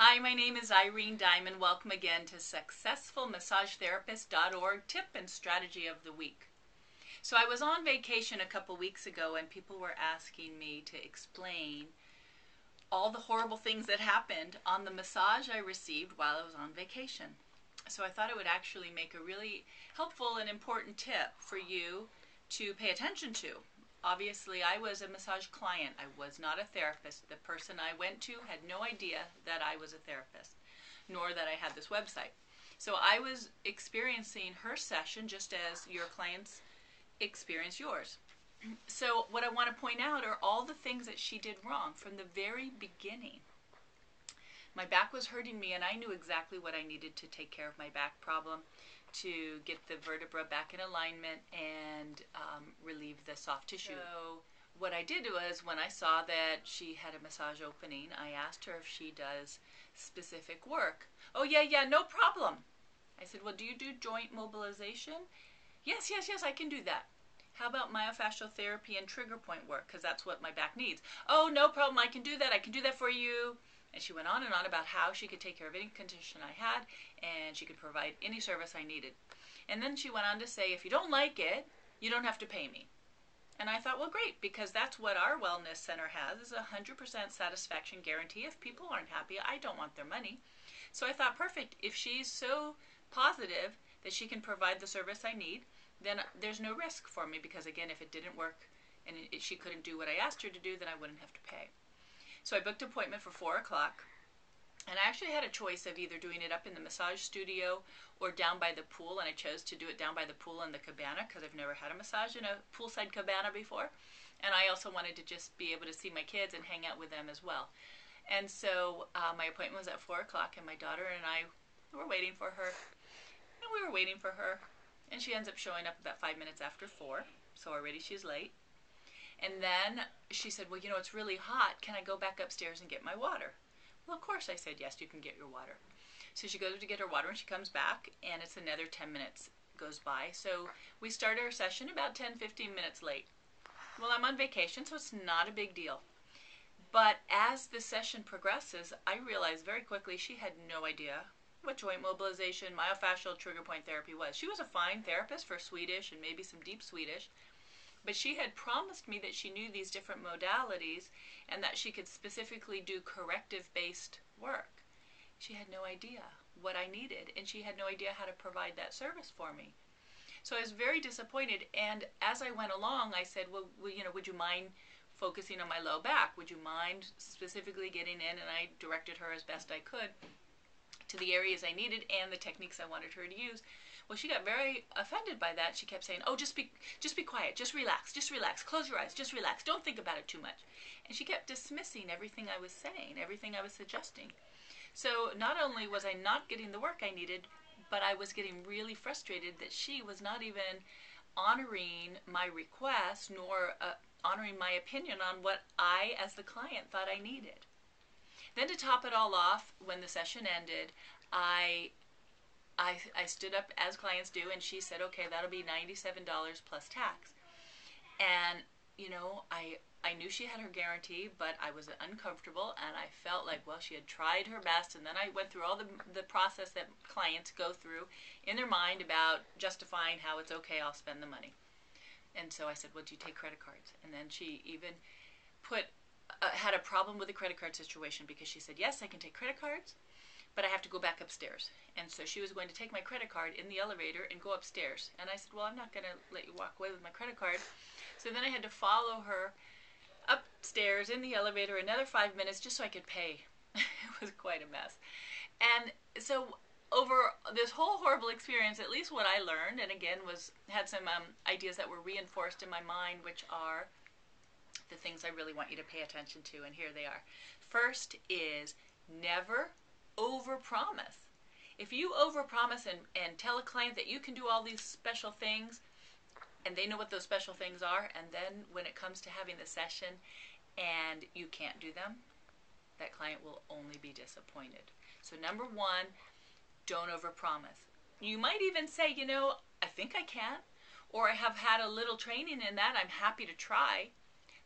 Hi, my name is Irene Diamond. Welcome again to SuccessfulMassageTherapist.org Tip and Strategy of the Week. So I was on vacation a couple weeks ago and people were asking me to explain all the horrible things that happened on the massage I received while I was on vacation. So I thought it would actually make a really helpful and important tip for you to pay attention to. Obviously, I was a massage client. I was not a therapist. The person I went to had no idea that I was a therapist, nor that I had this website. So I was experiencing her session just as your clients experience yours. So what I want to point out are all the things that she did wrong from the very beginning. My back was hurting me and I knew exactly what I needed to take care of my back problem, to get the vertebra back in alignment and relieve the soft tissue. So what I did was, when I saw that she had a massage opening, I asked her if she does specific work. Oh yeah, no problem. I said, well, do you do joint mobilization? Yes, I can do that. How about myofascial therapy and trigger point work? Because that's what my back needs. Oh, no problem, I can do that for you. And she went on and on about how she could take care of any condition I had and she could provide any service I needed. And then she went on to say, if you don't like it, you don't have to pay me. And I thought, well, great, because that's what our wellness center has, is a 100% satisfaction guarantee. If people aren't happy, I don't want their money. So I thought, perfect, if she's so positive that she can provide the service I need, then there's no risk for me, because again, if it didn't work and she couldn't do what I asked her to do, then I wouldn't have to pay. So I booked an appointment for 4 o'clock, and I actually had a choice of either doing it up in the massage studio or down by the pool, and I chose to do it down by the pool in the cabana because I've never had a massage in a poolside cabana before, and I also wanted to just be able to see my kids and hang out with them as well. And so my appointment was at 4 o'clock, and my daughter and I were waiting for her, and she ends up showing up about 5 minutes after 4, so already she's late. And then she said, well, it's really hot. Can I go back upstairs and get my water? Well, of course, I said, yes, you can get your water. So she goes to get her water and she comes back, and it's another 10 minutes goes by. So we start our session about 10-15 minutes late. Well, I'm on vacation, so it's not a big deal. But as the session progresses, I realized very quickly she had no idea what joint mobilization, myofascial trigger point therapy was. She was a fine therapist for Swedish and maybe some deep Swedish, but she had promised me that she knew these different modalities and that she could specifically do corrective-based work. She had no idea what I needed, and she had no idea how to provide that service for me. So I was very disappointed, and as I went along, I said, well, would you mind focusing on my low back? Would you mind specifically getting in? And I directed her as best I could to the areas I needed and the techniques I wanted her to use. Well, she got very offended by that. She kept saying, oh, just be quiet, just relax, close your eyes, just relax, don't think about it too much. And she kept dismissing everything I was saying, everything I was suggesting. So not only was I not getting the work I needed, but I was getting really frustrated that she was not even honoring my request, nor honoring my opinion on what I, as the client, thought I needed. Then to top it all off, when the session ended, I stood up as clients do, and she said, okay, that'll be $97 plus tax. And, I knew she had her guarantee, but I was uncomfortable, and I felt like, well, she had tried her best, and then I went through all the process that clients go through in their mind about justifying how it's okay, I'll spend the money. And so I said, well, do you take credit cards? And then she even had a problem with the credit card situation, because she said, yes, I can take credit cards, but I have to go back upstairs. And so she was going to take my credit card in the elevator and go upstairs. And I said, well, I'm not going to let you walk away with my credit card. So then I had to follow her upstairs in the elevator another 5 minutes just so I could pay. It was quite a mess. And so over this whole horrible experience, at least what I learned, and again had some ideas that were reinforced in my mind, which are the things I really want you to pay attention to, and here they are. First is never overpromise. If you overpromise and tell a client that you can do all these special things, and they know what those special things are, and then when it comes to having the session and you can't do them, that client will only be disappointed. So number one, don't overpromise. You might even say, I think I can, or I have had a little training in that, I'm happy to try.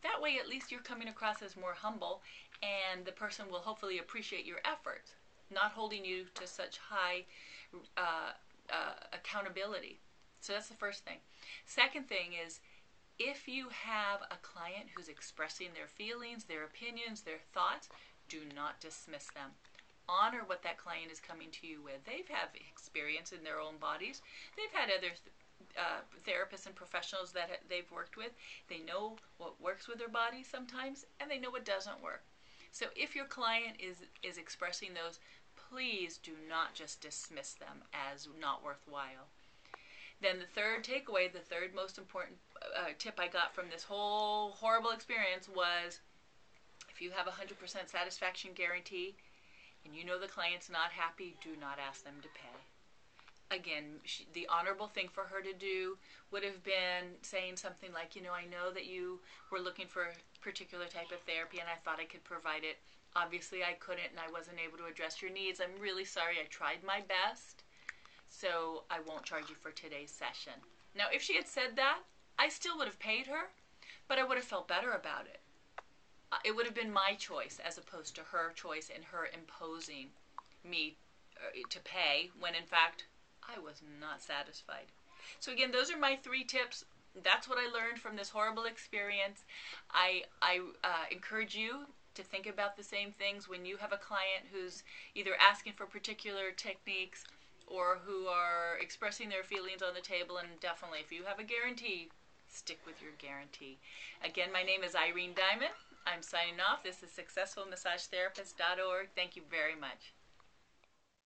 That way, at least you're coming across as more humble, and the person will hopefully appreciate your efforts. not holding you to such high accountability. So that's the first thing. Second thing is, if you have a client who's expressing their feelings, their opinions, their thoughts, do not dismiss them. Honor what that client is coming to you with. They've had experience in their own bodies. They've had other therapists and professionals that they've worked with. They know what works with their body sometimes, and they know what doesn't work. So if your client is expressing those, please do not just dismiss them as not worthwhile. Then the third takeaway, the third most important tip I got from this whole horrible experience was, if you have a 100% satisfaction guarantee and you know the client's not happy, do not ask them to pay. Again, the honorable thing for her to do would have been saying something like, I know that you were looking for a particular type of therapy and I thought I could provide it. Obviously I couldn't and I wasn't able to address your needs. I'm really sorry. I tried my best, so I won't charge you for today's session. Now, if she had said that, I still would have paid her, but I would have felt better about it. It would have been my choice as opposed to her choice and her imposing me to pay when in fact I was not satisfied. So again, those are my 3 tips. That's what I learned from this horrible experience. I encourage you to think about the same things when you have a client who's either asking for particular techniques or who are expressing their feelings on the table. And definitely, if you have a guarantee, stick with your guarantee. Again, my name is Irene Diamond. I'm signing off. This is SuccessfulMassageTherapist.org. Thank you very much.